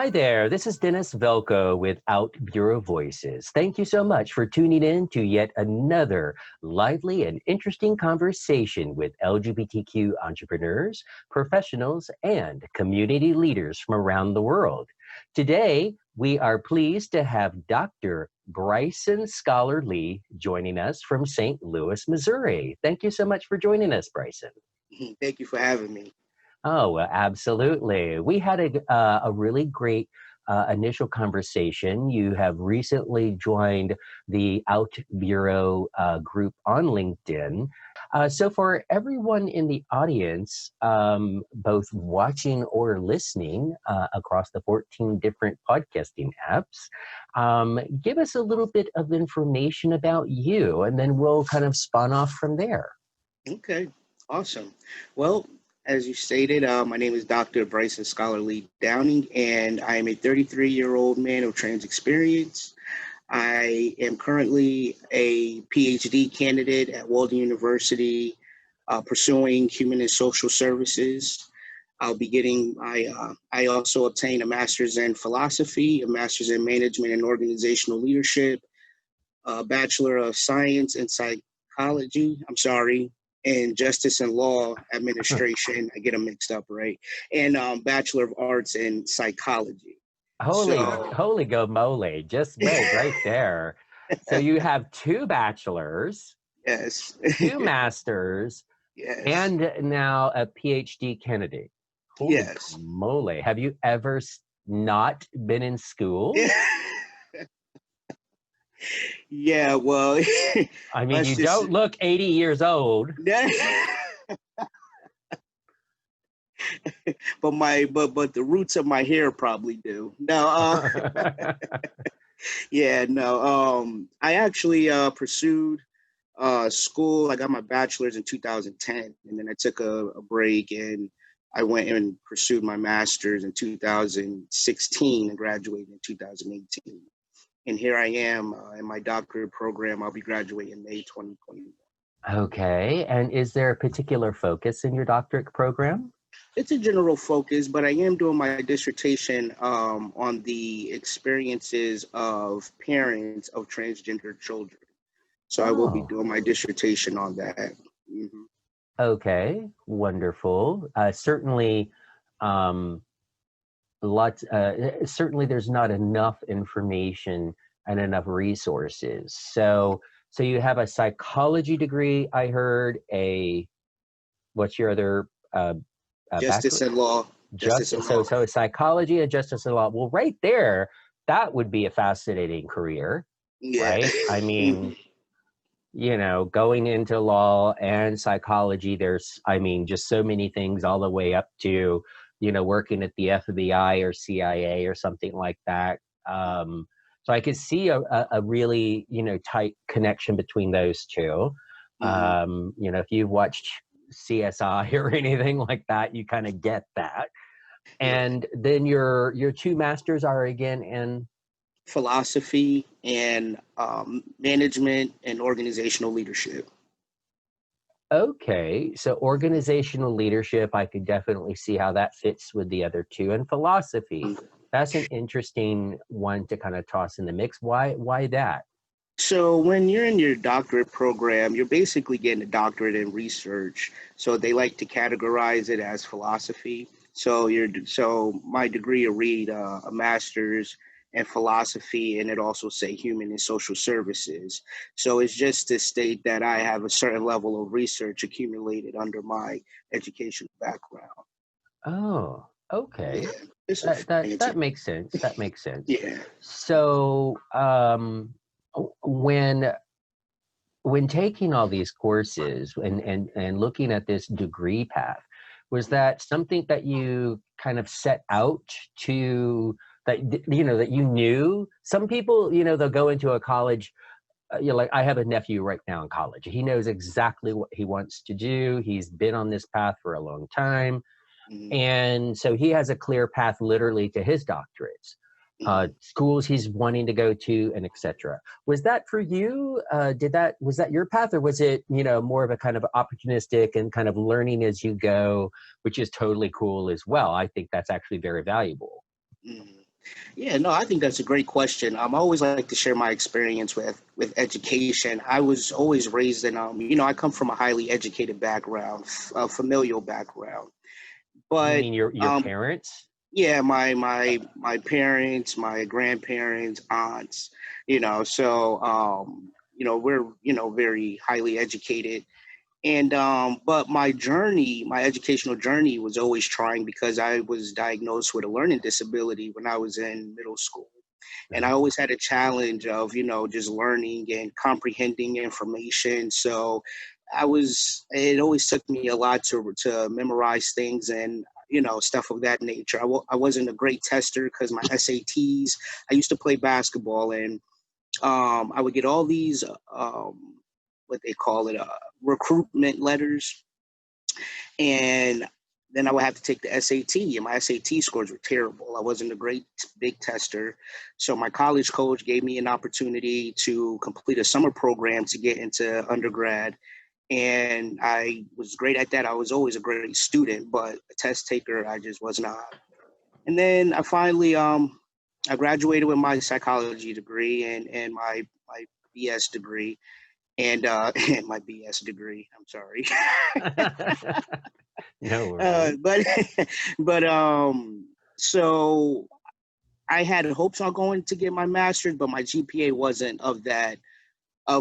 Hi there, this is Dennis Velco with OutBüro Voices. Thank you so much for tuning in to yet another lively and interesting conversation with LGBTQ entrepreneurs, professionals, and community leaders from around the world. Today, we are pleased to have Dr. Brison Scholar-Lee joining us from St. Louis, Missouri. Thank you so much for joining us, Brison. Thank you for having me. Oh, well, absolutely. We had a really great initial conversation. You have recently joined the OutBüro group on LinkedIn. So for everyone in the audience, both watching or listening across the 14 different podcasting apps, give us a little bit of information about you, and then we'll kind of spawn off from there. Okay, awesome. Well, as you stated, my name is Dr. Brison Scholar-Lee Downing, and I am a 33-year-old man of trans experience. I am currently a Ph.D. candidate at Walden University, pursuing human and social services. I'll be getting I also obtained a master's in philosophy, a master's in management and organizational leadership, a bachelor of science in psychology. And Justice and Law Administration. I get them mixed up, right? And Bachelor of Arts in Psychology. Holy go moly, just wait right there. So you have 2 bachelors, Yes. 2 masters, Yes. and now a PhD candidate. Holy Yes. moly. Have you ever not been in school? Yeah, well, I mean, you don't look 80 years old. but the roots of my hair probably do. No, yeah, no. I actually pursued school. I got my bachelor's in 2010, and then I took a break, and I went and pursued my master's in 2016 and graduated in 2018. And here I am in my doctorate program. I'll be graduating May 2021. Okay. And is there a particular focus in your doctorate program? It's a general focus, but I am doing my dissertation on the experiences of parents of transgender children. So I will be doing my dissertation on that. Mm-hmm. Okay, wonderful. Certainly, certainly there's not enough information and enough resources. So you have a psychology degree, I heard, what's your other Justice and Law. So psychology and justice and law. Well, right there, that would be a fascinating career, right? I mean, you know, going into law and psychology, there's, I mean, just so many things all the way up to, you know, working at the FBI or CIA or something like that. So I could see a really, you know, tight connection between those two. You know, if you've watched CSI or anything like that, you kind of get that. And then your 2 masters are again in philosophy and management and organizational leadership. Okay, so organizational leadership, I could definitely see how that fits with the other 2. And philosophy, that's an interesting one to kind of toss in the mix. Why that? So when you're in your doctorate program, you're basically getting a doctorate in research. So they like to categorize it as philosophy. So my degree will read a master's and philosophy, and it also say human and social services. So it's just to state that I have a certain level of research accumulated under my educational background. Oh, okay. Yeah, that makes sense. That makes sense. Yeah. So when taking all these courses and looking at this degree path, was that something that you kind of set out to, that, you know, that you knew? Some people, you know, they'll go into a college, you know, like I have a nephew right now in college. He knows exactly what he wants to do. He's been on this path for a long time. And so he has a clear path literally to his doctorates, schools he's wanting to go to, and etc. Was that for you? Was that your path, or was it, you know, more of a kind of opportunistic and kind of learning as you go, which is totally cool as well? I think that's actually very valuable. Yeah, no, I think that's a great question. I always like to share my experience with education. I was always raised in, I come from a highly educated background, a familial background. You But mean your um, parents? yeah, my parents, my grandparents, aunts, we're very highly educated. And but my educational journey was always trying because I was diagnosed with a learning disability when I was in middle school. And I always had a challenge of, just learning and comprehending information. So it always took me a lot to memorize things and, stuff of that nature. I wasn't a great tester because my SATs, I used to play basketball, and I would get all these, what they call it, recruitment letters, and then I would have to take the SAT, and my SAT scores were terrible. I wasn't a great big tester. So my college coach gave me an opportunity to complete a summer program to get into undergrad. And I was great at that. I was always a great student, but a test taker, I just was not. And then I finally, I graduated with my psychology degree and my BS degree and my BS degree. I'm sorry. No worries. But but so I had hopes on going to get my master's, but my GPA wasn't of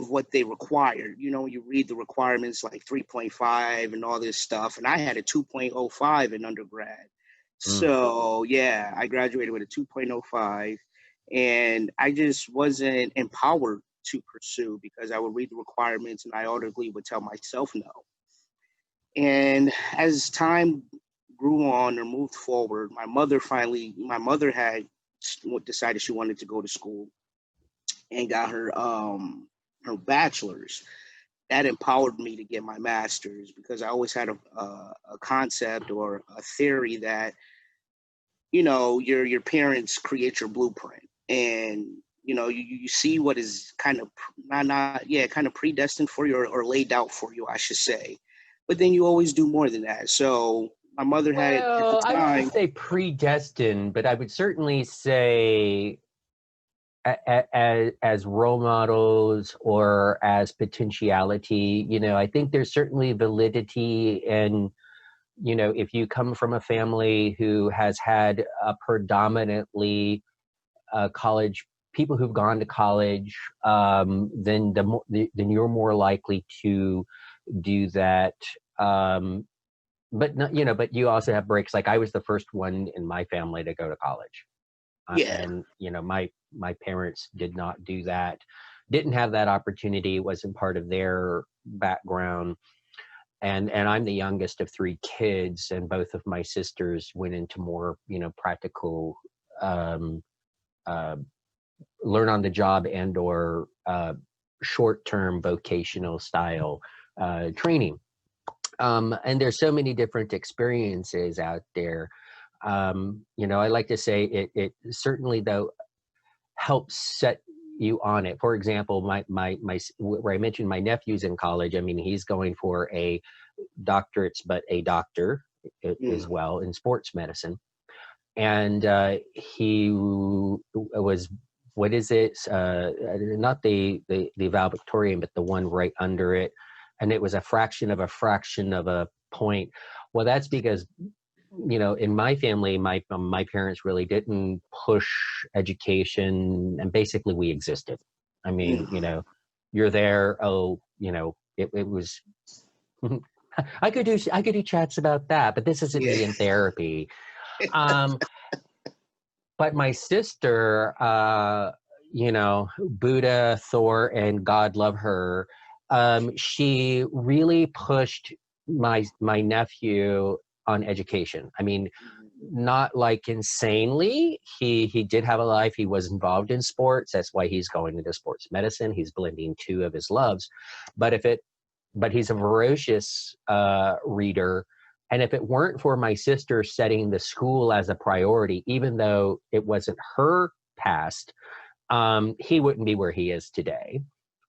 what they required. When you read the requirements like 3.5 and all this stuff, and I had a 2.05 in undergrad. Mm. So yeah, I graduated with a 2.05, and I just wasn't empowered to pursue because I would read the requirements and I audibly would tell myself no. And as time grew on or moved forward, my mother had decided she wanted to go to school and got her bachelor's. That empowered me to get my master's because I always had a concept or a theory that your parents create your blueprint, and you see what is kind of not yeah, kind of predestined for you, or laid out for you, I should say, but then you always do more than that. So my mother had at the Well, I wouldn't time. say predestined, but I would certainly say as role models or as potentiality. I think there's certainly validity in, if you come from a family who has had a predominantly college people who've gone to college, then then you're more likely to do that. But not, but you also have breaks. Like I was the first one in my family to go to college, Yeah, and my parents did not do that, didn't have that opportunity, wasn't part of their background. And I'm the youngest of three kids, and both of my sisters went into more practical, um, uh, learn on the job and or short-term vocational style training. And there's so many different experiences out there. I like to say it certainly though helps set you on it. For example, where I mentioned my nephew's in college. I mean, he's going for a doctorate, but a doctor as mm, well in sports medicine. And he was, what is it? Not the valedictorian, but the one right under it. And it was a fraction of a point. Well, that's because in my family, my parents really didn't push education, and basically we existed. I mean, mm. you're there. Oh, it was. I could do chats about that, but this isn't Yeah. me in therapy. Um, but my sister, Buddha, Thor, and God love her, she really pushed my nephew on education. I mean, not like insanely. He did have a life. He was involved in sports. That's why he's going into sports medicine. He's blending two of his loves. But but he's a voracious reader. And if it weren't for my sister setting the school as a priority, even though it wasn't her past, he wouldn't be where he is today.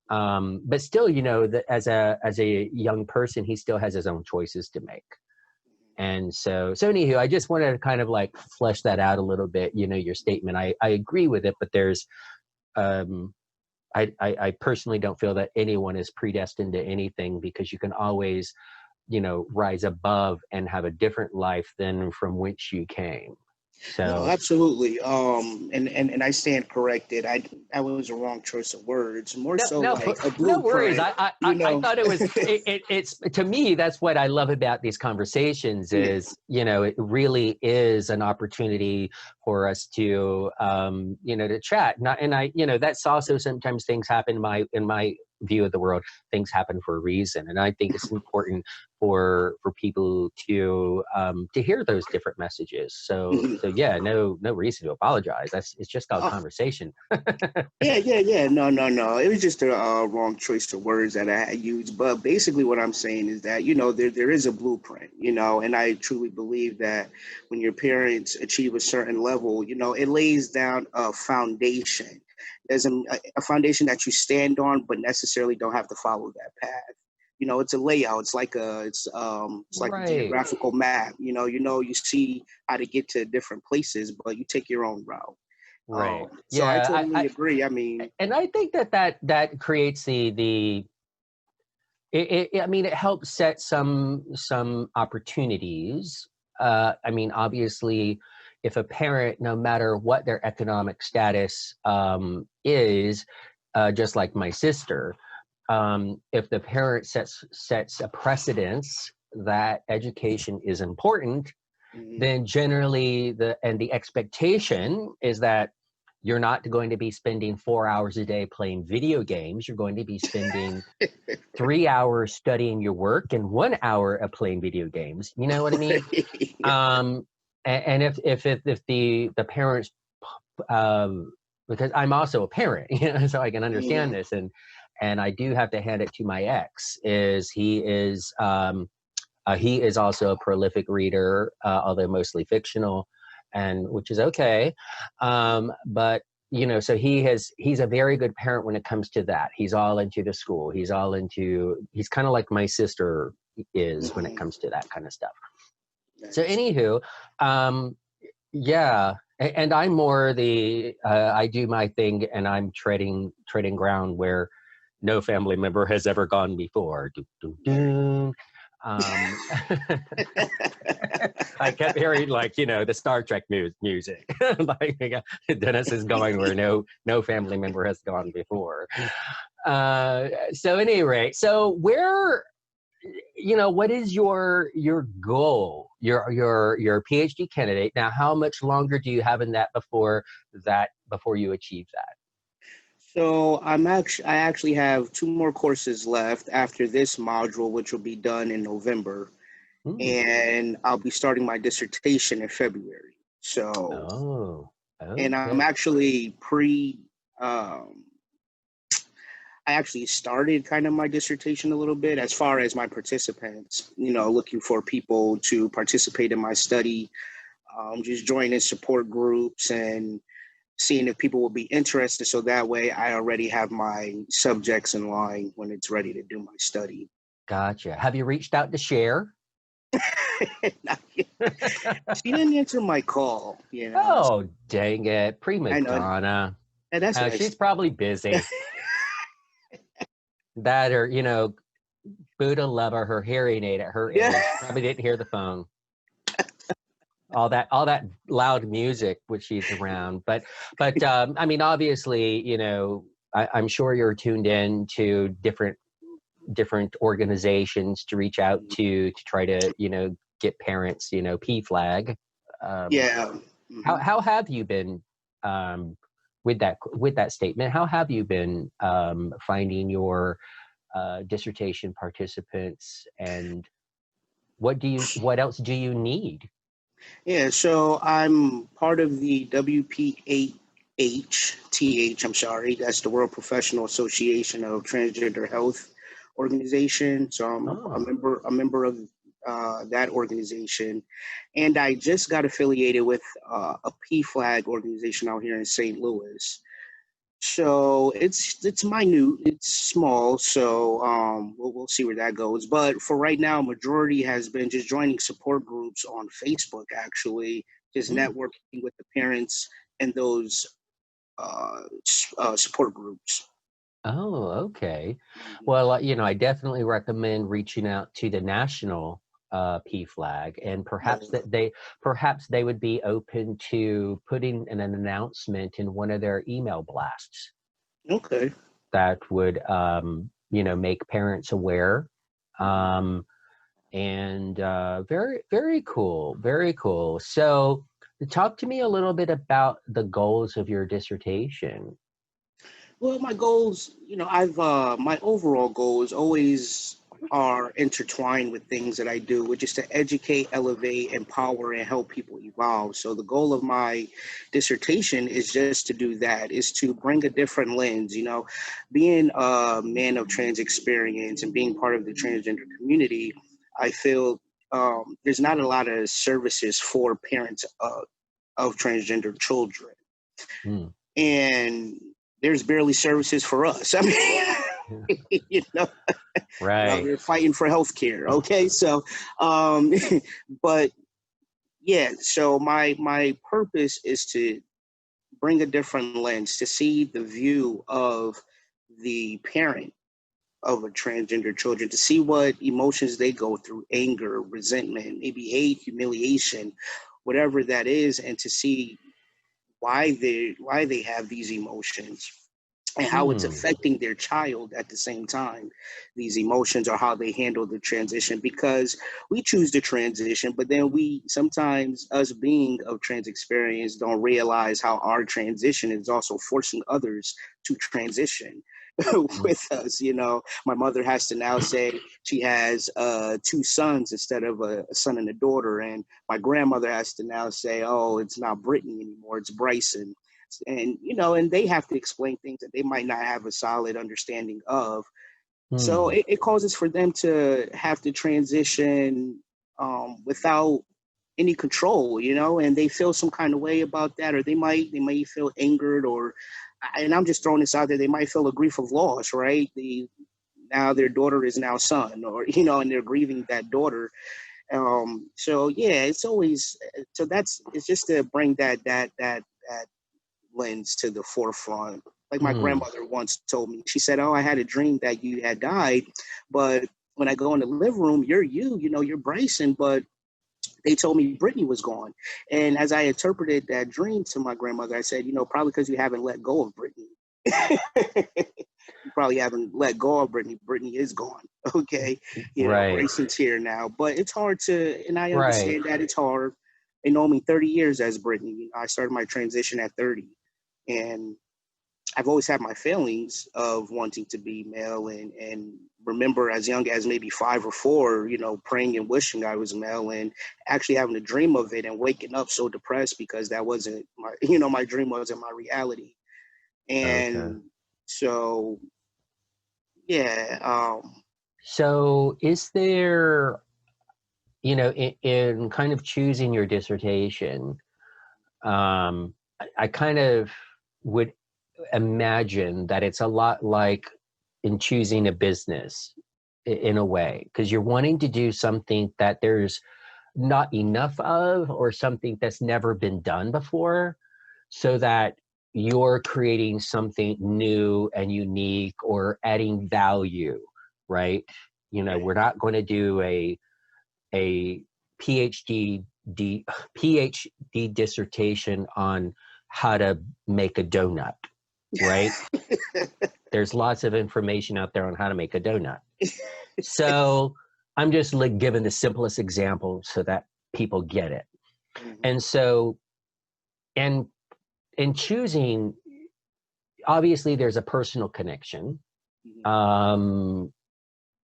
But still, that as a young person, he still has his own choices to make. And so anywho, I just wanted to kind of like flesh that out a little bit, your statement. I agree with it, but there's, I personally don't feel that anyone is predestined to anything, because you can always, rise above and have a different life than from which you came. No, So absolutely. And I stand corrected. I was a wrong choice of words. More no, so no, like a no worries. blueprint, you I know. thought it was. It's to me. That's what I love about these conversations. Yeah. Is it really is an opportunity for us to, to chat. Not, and I, that's also sometimes things happen in my view of the world. Things happen for a reason, and I think it's important for people to hear those different messages. So yeah, no reason to apologize. It's just called Oh, conversation. yeah. No. It was just a wrong choice of words that I had used. But basically, what I'm saying is that there is a blueprint, and I truly believe that when your parents achieve a certain level, it lays down a foundation. There's a foundation that you stand on, but necessarily don't have to follow that path. It's a layout. It's like a Right. geographical map. You see how to get to different places, but you take your own route. Right. So I Yeah. totally agree. I mean, And I think that creates I mean, it helps set some opportunities. I mean, obviously, if a parent, no matter what their economic status is, just like my sister, if the parent sets a precedence that education is important, mhm. then generally the expectation is that you're not going to be spending 4 hours a day playing video games. You're going to be spending 3 hours studying your work and 1 hour of playing video games. You know what I mean? And if the parents, because I'm also a parent, so I can understand Mhm. this, and I do have to hand it to my ex. He is also a prolific reader, although mostly fictional, and which is okay. But so he's a very good parent when it comes to that. He's all into the school. He's kind of like my sister is when it Mhm. comes to that kind of stuff. So Nice. anywho, yeah, and I'm more I do my thing, and I'm treading ground where no family member has ever gone before. Doo, doo, Right. doo. Um, I kept hearing the Star Trek music. like Dennis is going where no family member has gone before. So at any rate, so where what is your goal? Your PhD candidate. Now, how much longer do you have in that before you achieve that? So I actually have two more courses left after this module, which will be done in November, Hmm. and I'll be starting my dissertation in February. So, Oh, and I'm okay. actually um, I actually started kind of my dissertation a little bit as far as my participants, looking for people to participate in my study, just joining support groups and seeing if people will be interested. So that way I already have my subjects in line when it's ready to do my study. Gotcha. Have you reached out to share? She didn't answer my call. Oh, dang it. Prima I know. donna. And that's She's nice. probably busy. That or, Buddha lover, her hearing aid at her Yeah. age. Probably didn't hear the phone. All that loud music which she's around. But I mean, obviously, I'm sure you're tuned in to different organizations to reach out to try to, get parents, P flag. Um, Yeah. how Hmm. how have you been with that statement? How have you been finding your dissertation participants, and what else do you need? Yeah. So I'm part of the WPAH, I'm sorry. That's the World Professional Association of Transgender Health Organization. So I'm Oh, a member of that organization. And I just got affiliated with a P flag organization out here in St. Louis. So it's minute, it's small. So we'll see where that goes. But for right now, majority has been just joining support groups on Facebook. Actually, just Hmm. networking with the parents and those support groups. Oh, okay. Mhm. Well, I definitely recommend reaching out to the national PFLAG, and Oh, perhaps they would be open to putting an announcement in one of their email blasts okay. that would, make parents aware. Um, and very, very cool, very cool. So, talk to me a little bit about the goals of your dissertation. Well, my goals, I've my overall goals always are intertwined with things that I do, which is to educate, elevate, empower, and help people evolve. So the goal of my dissertation is just to do that, is to bring a different lens. Being a man of trans experience and being part of the transgender community, I feel there's not a lot of services for parents of transgender children, Hmm. and there's barely services for us. I Yeah. mean, we're out Right. here fighting for healthcare. Okay, so, um, but yeah, so my purpose is to bring a different lens to see the view of the parent of a transgender children, to see what emotions they go through, anger, resentment, maybe hate, humiliation, whatever that is, and to see why they have these emotions and how it's Hmm. affecting their child at the same time, these emotions, or how they handle the transition. Because we choose to transition, but then we sometimes, us being of trans experience, don't realize how our transition is also forcing others to transition Mm. with us. My mother has to now say she has two sons instead of a son and a daughter, and my grandmother has to now say, oh, it's not Brittany anymore, it's Bryson. And they have to explain things that they might not have a solid understanding of. So Hmm. it causes for them to have to transition without any control, and they feel some kind of way about that, or they might feel angered, or, and I'm just throwing this out there, they might feel a grief of loss, right? Now their daughter is now son, or and they're grieving that daughter. So yeah, it's always, so it's just to bring that lens to the forefront. Like my Hmm. grandmother once told me, she said, "Oh, I had a dream that you had died, but when I go in the living room, you're Bryson, but they told me Brittany was gone." And as I interpreted that dream to my grandmother, I said, probably because you haven't let go of Brittany. You probably haven't let go of Brittany. Brittany is gone. Okay. Right. Brayson's here now. But it's hard and I Right. understand that it's hard. It know me 30 years as Brittany. I started my transition at 30. And I've always had my feelings of wanting to be male, and remember as young as maybe 5 or 4, praying and wishing I was male, and actually having a dream of it and waking up so depressed because that wasn't my, my dream wasn't my reality. Okay. And so, yeah, So, is there, in kind of choosing your dissertation, I kind of would imagine that it's a lot like in choosing a business in a way, because you're wanting to do something that there's not enough of, or something that's never been done before, so that you're creating something new and unique, or adding value, right? right. We're not going to do a PhD PhD dissertation on how to make a donut, right? There's lots of information out there on how to make a donut. So I'm just like giving the simplest example so that people get it. Mhm, And so, and in choosing, obviously there's a personal connection. mhm, Um,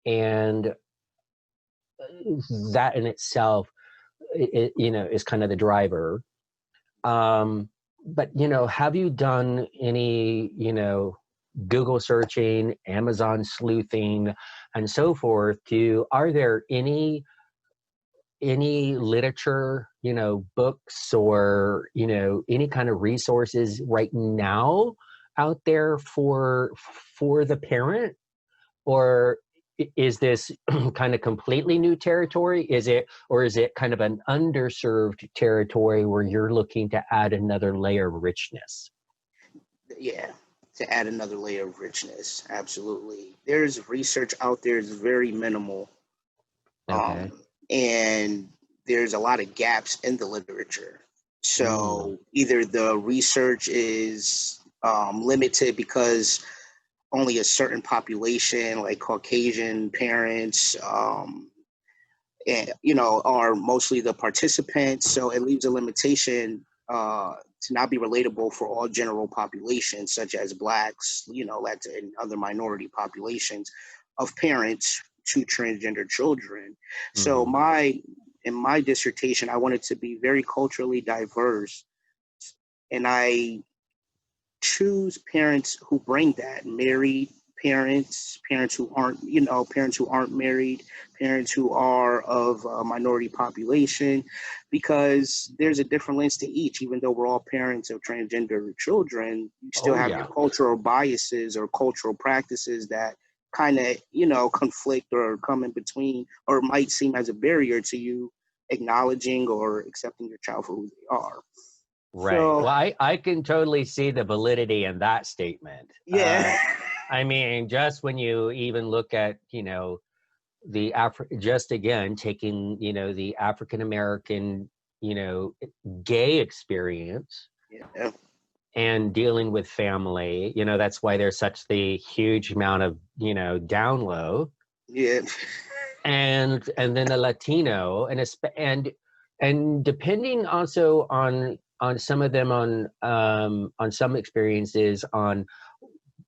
and that in itself, is kind of the driver. Um, but have you done any, Google searching, Amazon sleuthing, and so forth? Are there any literature, books, or any kind of resources right now out there for the parent, or is this kind of completely new territory? Is it kind of an underserved territory where you're looking to add another layer of richness? Yeah, to add another layer of richness. Absolutely. There's research out there is very minimal. Okay. And there's a lot of gaps in the literature. Mm. So either the research is limited because only a certain population, like Caucasian parents, and are mostly the participants. So it leaves a limitation to not be relatable for all general populations, such as Blacks, Latin and other minority populations of parents to transgender children. So Hmm. in my dissertation, I wanted to be very culturally diverse, and I choose parents who bring that: married parents, parents who aren't married, parents who are of a minority population, because there's a different lens to each. Even though we're all parents of transgender children, you still Oh have your yeah. cultural biases or cultural practices that kind of, conflict or come in between, or might seem as a barrier to you acknowledging or accepting your child for who they are. Right. So Well, I can totally see the validity in that statement. yeah. I mean, just when you even look at, just again, taking, the African American, you know, gay experience Yeah. and dealing with family, that's why there's such the huge amount of, down low, Yeah. and then the Latino, and depending also on some of them, on some experiences, on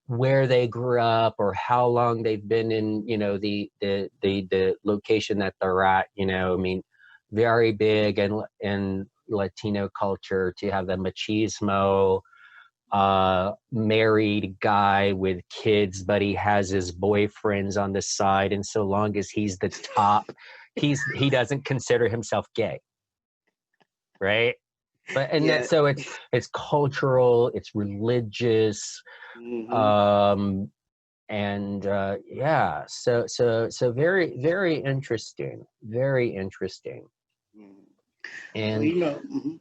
where they grew up or how long they've been in, the location that they're at. I mean, very big in Latino culture to have the machismo, married guy with kids, but he has his boyfriends on the side, and so long as he's the top, he doesn't consider himself gay, right? But and that Yeah. so it's cultural, it's religious, Hmm. um and yeah, so very, very interesting, very interesting. Well, and mhm.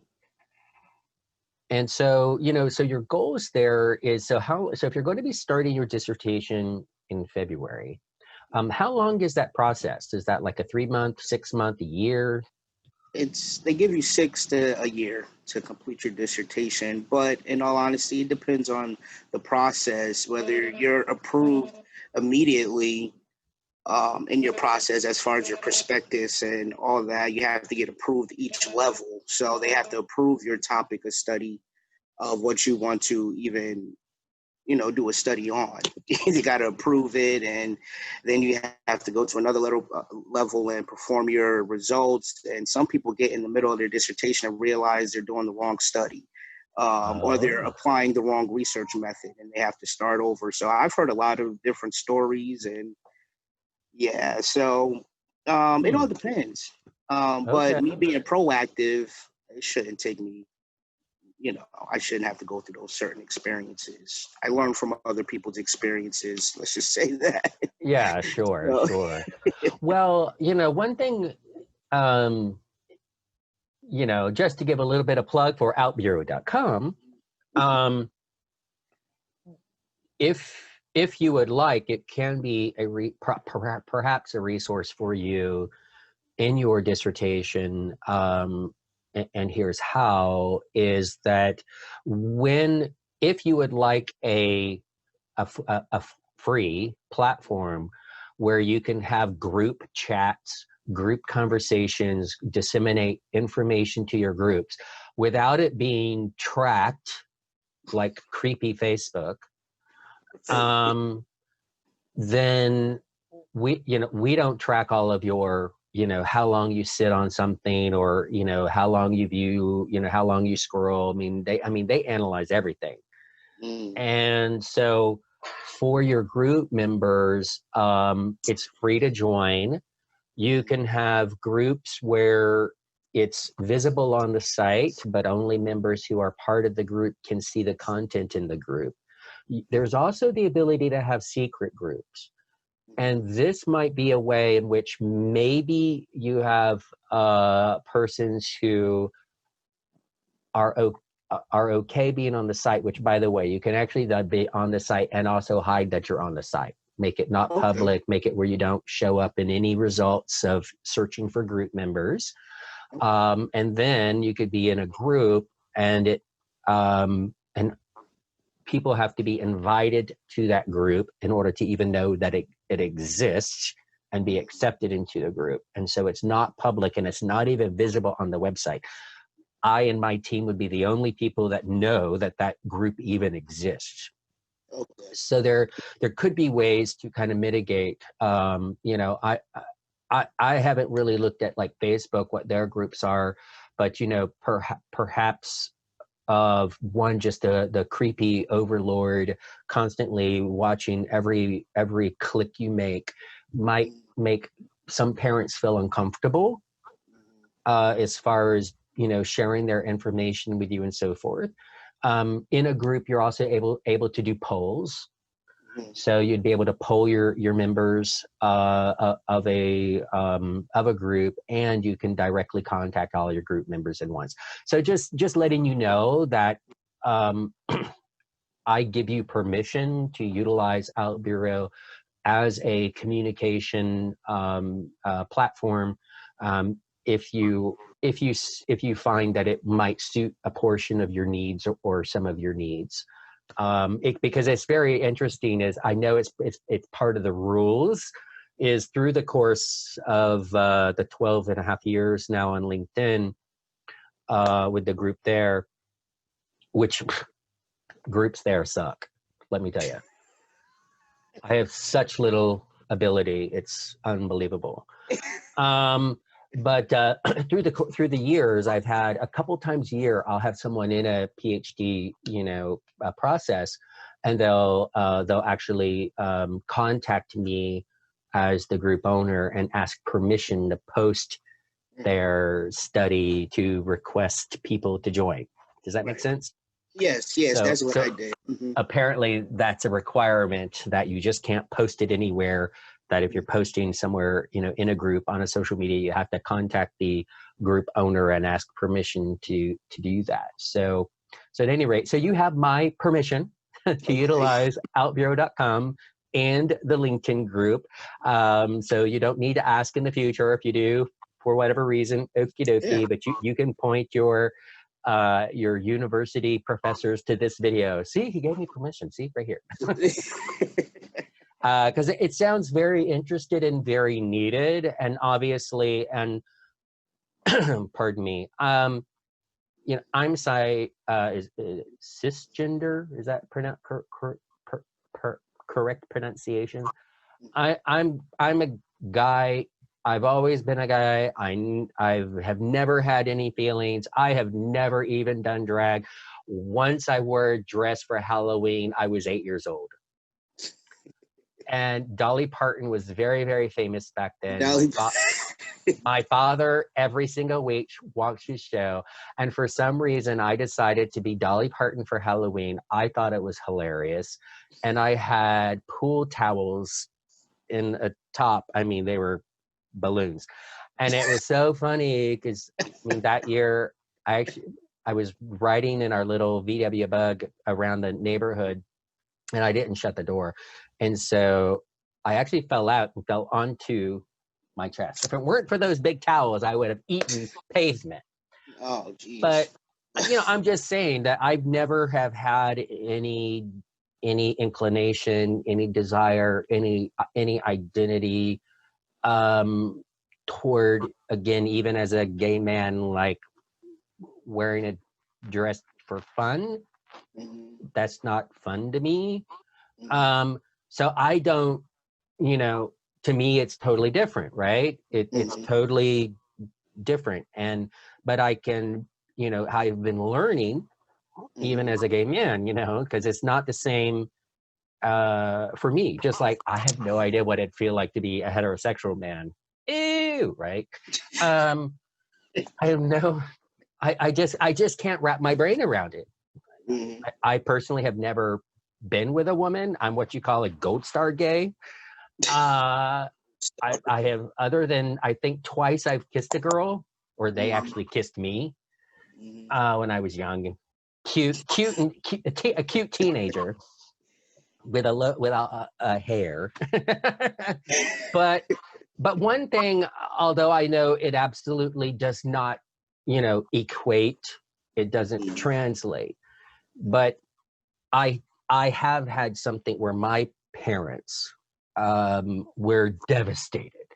and so, so your goals there is, so if you're going to be starting your dissertation in February, how long is that process? Is that like a 3 month, 6 month, a year? They give you 6 to a year to complete your dissertation, but in all honesty, it depends on the process, whether you're approved immediately in your process as far as your prospectus and all that. You have to get approved each level. So they have to approve your topic of study of what you want to even do a study on. You got to approve it, and then you have to go to another level and perform your results. And some people get in the middle of their dissertation and realize they're doing the wrong study, or they're Oh. applying the wrong research method, and they have to start over. So I've heard a lot of different stories, and yeah, so it all Hmm. depends. But Okay. me being proactive, it shouldn't take me, I shouldn't have to go through those certain experiences. I learn from other people's experiences. Let's just say that. Yeah, sure, So, sure. Well, one thing, um just to give a little bit of plug for OutBuro.com, um if you would like, it can be perhaps a resource for you in your dissertation. And here's how: is that when if you would like a free platform where you can have group chats, group conversations, disseminate information to your groups without it being tracked like creepy Facebook, um, then we don't track all of your, how long you sit on something, or how long you view, how long you scroll. I mean they analyze everything. mm, And so for your group members, it's free to join. You can have groups where it's visible on the site, but only members who are part of the group can see the content in the group. there's also the ability to have secret groups. And this might be a way in which maybe you have persons who are okay being on the site, which, by the way, you can actually be on the site and also hide that you're on the site. Make it not public, make it where you don't show up in any results of searching for group members. And then you could be in a group, and and people have to be invited to that group in order to even know that it exists and be accepted into the group. And so it's not public, and it's not even visible on the website. I and my team would be the only people that know that that group even exists. Okay. So there could be ways to kind of mitigate. You know, I haven't really looked at like Facebook, what their groups are, but you know, perhaps of one, just the creepy overlord constantly watching every click you make might make some parents feel uncomfortable as far as, you know, sharing their information with you and so forth. In a group, you're also able to do polls. So you'd be able to poll your members of a group, and you can directly contact all your group members at once. So just letting you know that I give you permission to utilize OutBüro as a communication platform. If you find that it might suit a portion of your needs or some of your needs. Because it's very interesting, is I know it's part of the rules, is through the course of the 12 and a half years now on LinkedIn with the group there, which groups there suck, let me tell you. I have such little ability, it's unbelievable. But through the years, I've had a couple times a year, I'll have someone in a Ph.D. Process, and they'll actually contact me as the group owner and ask permission to post their study to request people to join. Does that make sense? Yes, that's what I did. Apparently, that's a requirement that you just can't post it anywhere. That if you're posting somewhere, you know, in a group on a social media, you have to contact the group owner and ask permission to do that. So at any rate, so you have my permission to utilize outbureau.com and the LinkedIn group. So you don't need to ask in the future. If you do, for whatever reason, okie dokie, but you can point your university professors to this video. See, he gave me permission. See, right here. Because it sounds very interested and very needed, and obviously, and pardon me, you know, I'm cisgender. Is that correct pronunciation? I'm a guy. I've always been a guy. I have never had any feelings. I have never even done drag. Once I wore a dress for Halloween, I was 8 years old. And Dolly Parton was very, very famous back then. My father, every single week, watched his show. And for some reason, I decided to be Dolly Parton for Halloween. I thought it was hilarious. And I had pool towels in a top. I mean, they were balloons. And it was so funny because, I mean, that year, I was riding in our little VW Bug around the neighborhood, and I didn't shut the door. And so I actually fell out and fell onto my chest. If it weren't for those big towels, I would have eaten pavement. Oh, geez. But, you know, I'm just saying that I've never have had any inclination, any desire, any identity toward, again, even as a gay man, like wearing a dress for fun. That's not fun to me. So I don't, you know, to me, it's totally different, right? It's totally different. But I can, you know, I've been learning even as a gay man, you know, because it's not the same for me. Just like I have no idea what it'd feel like to be a heterosexual man. Ew, right? I have no, I just can't wrap my brain around it. I personally have never been with a woman. I'm what you call a gold star gay. I have, other than I think twice I've kissed a girl, or they actually kissed me when I was young. A cute teenager with a hair. but one thing, although I know it absolutely does not, equate, it doesn't translate, but I have had something where my parents were devastated.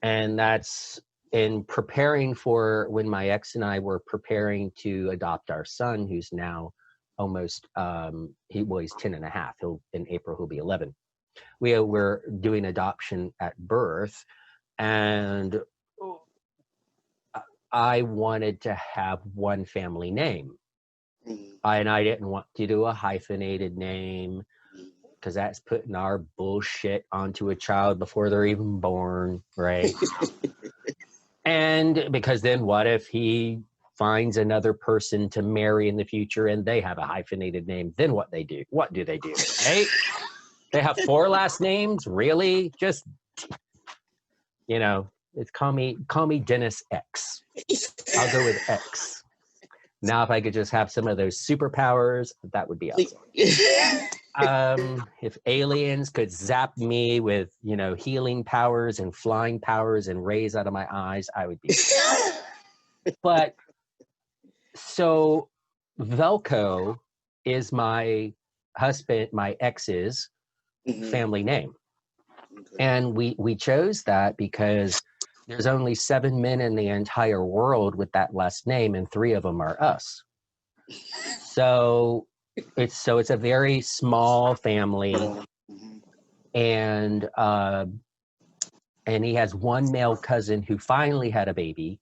And that's in preparing for when my ex and I were preparing to adopt our son, who's now almost, he's 10 and a half. In April, he'll be 11. We were doing adoption at birth, and I wanted to have one family name. And I didn't want to do a hyphenated name, because that's putting our bullshit onto a child before they're even born, right? And because then what if he finds another person to marry in the future and they have a hyphenated name? Then what do they do, right? They have 4 last names? Really? Just, it's call me Dennis X. I'll go with X. Now, if I could just have some of those superpowers, that would be awesome. If aliens could zap me with, healing powers and flying powers and rays out of my eyes, I would be. But so Velco is my ex's family name. And we chose that because there's only 7 men in the entire world with that last name, and 3 of them are us. So it's a very small family, and he has one male cousin who finally had a baby.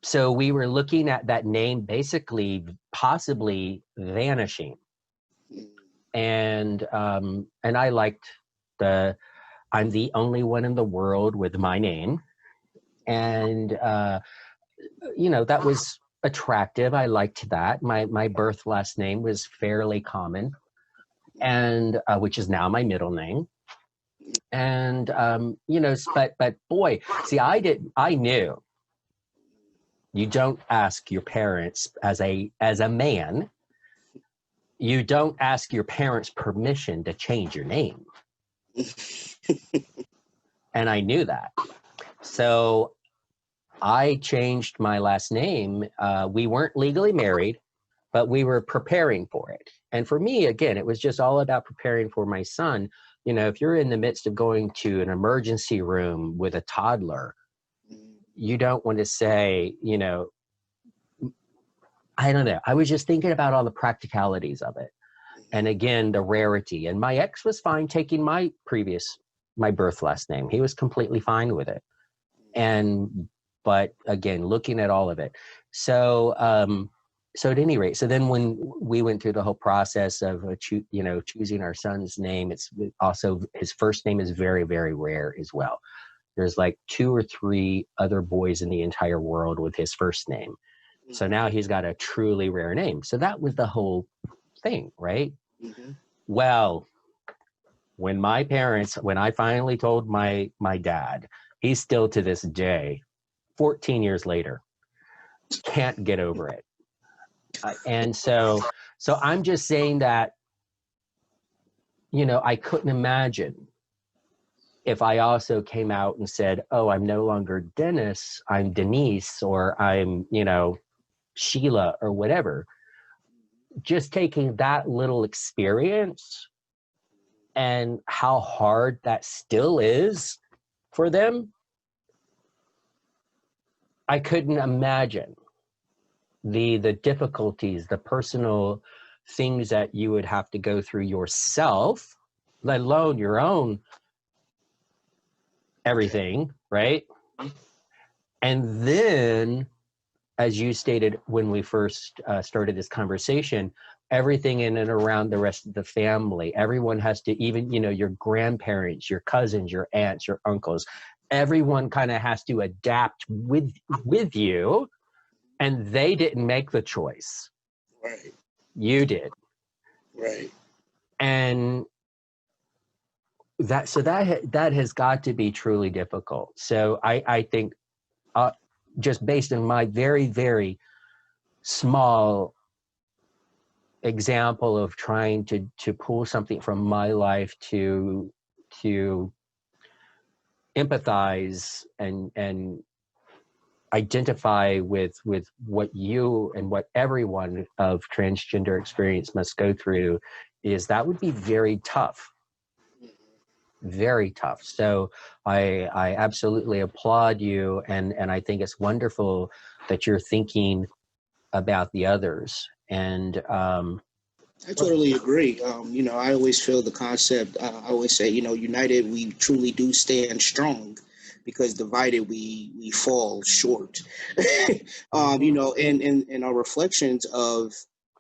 So we were looking at that name basically possibly vanishing. And I liked I'm the only one in the world with my name. And, that was attractive. I liked that. My birth last name was fairly common, and which is now my middle name. And, but boy, see, I knew you don't ask your parents as a man, you don't ask your parents permission to change your name. And I knew that. So I changed my last name. We weren't legally married, but we were preparing for it. And for me, again, it was just all about preparing for my son. If you're in the midst of going to an emergency room with a toddler, you don't want to say, I don't know. I was just thinking about all the practicalities of it. And again, the rarity. And my ex was fine taking my birth last name. He was completely fine with it. But again, looking at all of it. So at any rate, so then when we went through the whole process of, choosing our son's name, it's also, his first name is very, very rare as well. There's like 2 or 3 other boys in the entire world with his first name. So now he's got a truly rare name. So that was the whole thing, right? Well, when I finally told my dad, he's still to this day, 14 years later, can't get over it. And so I'm just saying that, I couldn't imagine if I also came out and said, oh, I'm no longer Dennis, I'm Denise, or I'm, Sheila, or whatever. Just taking that little experience and how hard that still is for them, I couldn't imagine the difficulties, the personal things that you would have to go through yourself, let alone your own everything, right? And then, as you stated when we first started this conversation, everything in and around the rest of the family, everyone has to, even, your grandparents, your cousins, your aunts, your uncles, everyone kind of has to adapt with you, and they didn't make the choice. Right. You did. Right. And that has got to be truly difficult. So I think just based on my very, very small example of trying to pull something from my life to empathize and identify with what you and what everyone of transgender experience must go through, is that would be very tough. Very tough. So I absolutely applaud you, and I think it's wonderful that you're thinking about the others. And I totally agree. I always feel the concept. I always say, united we truly do stand strong, because divided we fall short. In our reflections of,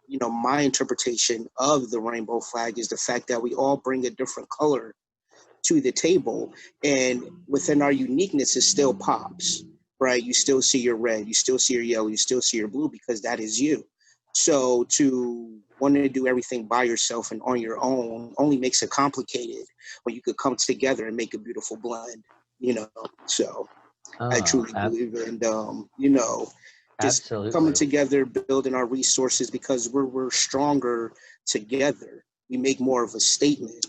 my interpretation of the rainbow flag is the fact that we all bring a different color to the table, and within our uniqueness, it still pops, right? You still see your red, you still see your yellow, you still see your blue, because that is you. So to want to do everything by yourself and on your own only makes it complicated, when you could come together and make a beautiful blend, So I truly believe in, just coming absolutely. together, building our resources, because we're stronger together. We make more of a statement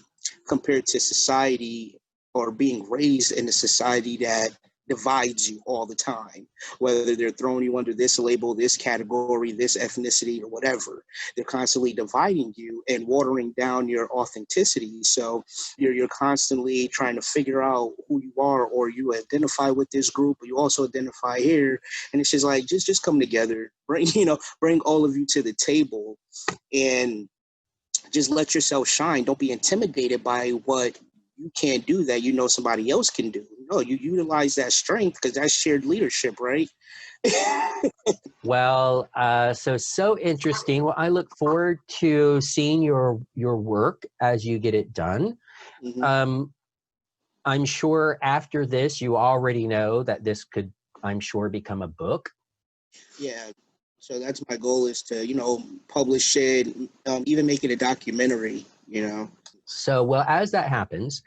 compared to society, or being raised in a society that divides you all the time, whether they're throwing you under this label, this category, this ethnicity, or whatever. They're constantly dividing you and watering down your authenticity. So you're constantly trying to figure out who you are, or you identify with this group, but you also identify here. And it's just like, just come together, bring all of you to the table, and just let yourself shine. Don't be intimidated by what you can't do that somebody else can do. No, you utilize that strength, because that's shared leadership, right? Well, so interesting. Well, I look forward to seeing your work as you get it done. Mm-hmm. I'm sure after this, you already know that this could, I'm sure, become a book. Yeah. So that's my goal, is to, publish it, even make it a documentary. So, well, as that happens,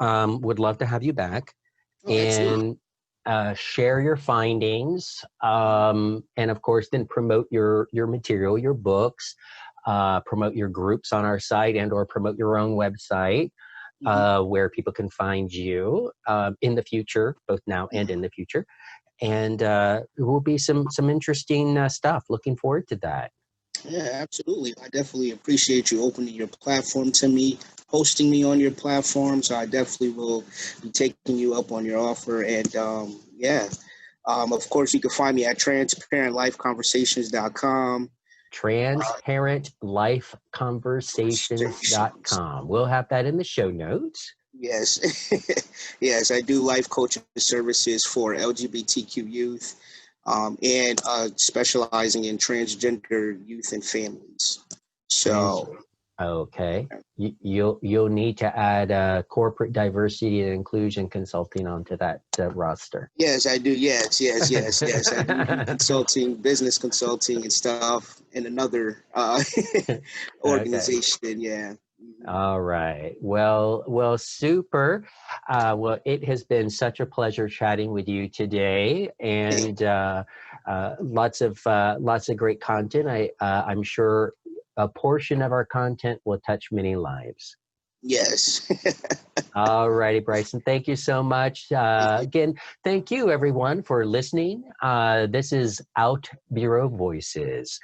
would love to have you back Oh, absolutely. and share your findings, and of course, then promote your material, your books, promote your groups on our site, and/or promote your own website, Mm-hmm. where people can find you in the future, both now and in the future. And it will be some interesting stuff. Looking forward to that. Yeah, absolutely. I definitely appreciate you opening your platform to me, hosting me on your platform. So I definitely will be taking you up on your offer. And yeah, of course, you can find me at transparentlifeconversations.com. TransparentLifeConversations.com. We'll have that in the show notes. Yes. Yes, I do life coaching services for LGBTQ youth, and specializing in transgender youth and families. Trans. So, Okay. You'll need to add corporate diversity and inclusion consulting onto that roster. yes, I do. Yes, yes, yes, yes. I do consulting, business consulting and stuff in another Okay. organization. Yeah. All right. Well, super. Well, it has been such a pleasure chatting with you today, and lots of great content. I'm sure a portion of our content will touch many lives. Yes. All righty, Brison. Thank you so much. Again, thank you everyone for listening. This is OutBüro Voices.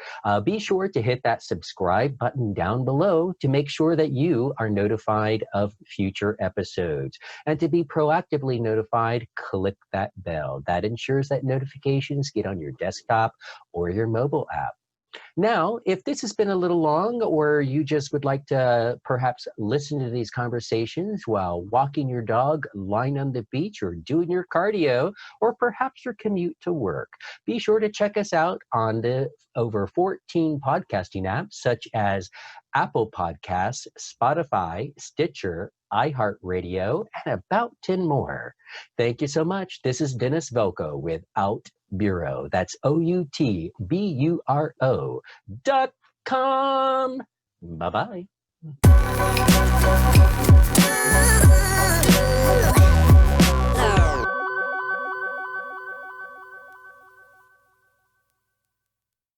Be sure to hit that subscribe button down below to make sure that you are notified of future episodes. And to be proactively notified, click that bell. That ensures that notifications get on your desktop or your mobile app. Now, if this has been a little long, or you just would like to perhaps listen to these conversations while walking your dog, lying on the beach, or doing your cardio, or perhaps your commute to work, be sure to check us out on the over 14 podcasting apps such as Apple Podcasts, Spotify, Stitcher, iHeartRadio, and about 10 more. Thank you so much. This is Dennis Velco with OutBüro. That's OUTBURO.com. Bye-bye.